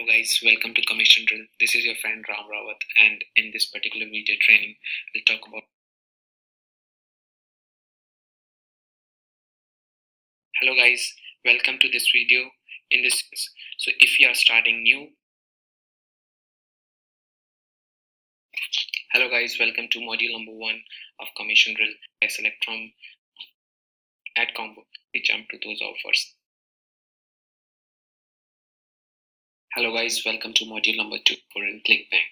Hello guys, welcome to Commission Drill. This is your friend Ram Rawat, and in this particular video training, we'll talk about. Hello guys, welcome to this video. So if you are starting new, hello guys, welcome to module number 1 of Commission Drill. I select from Ad Combo. We jump to those offers. Hello guys, welcome to module number 2 for in ClickBank.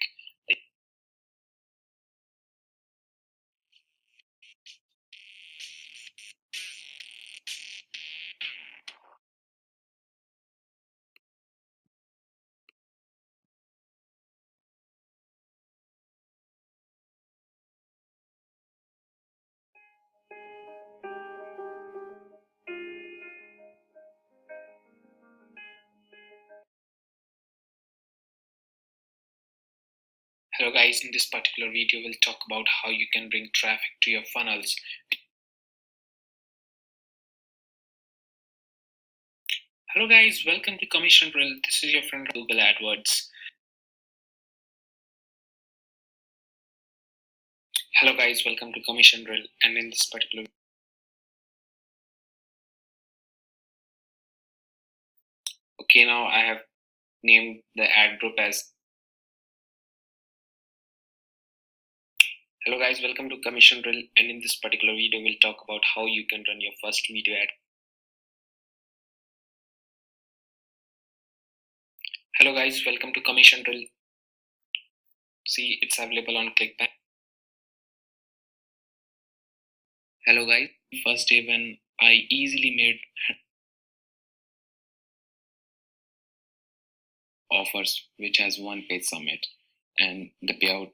Hello guys, in this particular video, we'll talk about how you can bring traffic to your funnels. Hello guys, welcome to Commission Drill. This is your friend Google AdWords. Hello guys, welcome to Commission Drill, and in this particular okay, now I have named the ad group as hello guys, welcome to Commission Drill, and in this particular video we'll talk about how you can run your first video ad. Hello guys, welcome to Commission Drill. See, it's available on ClickBank. Hello guys, first day when I easily made offers which has one page summit, and the payout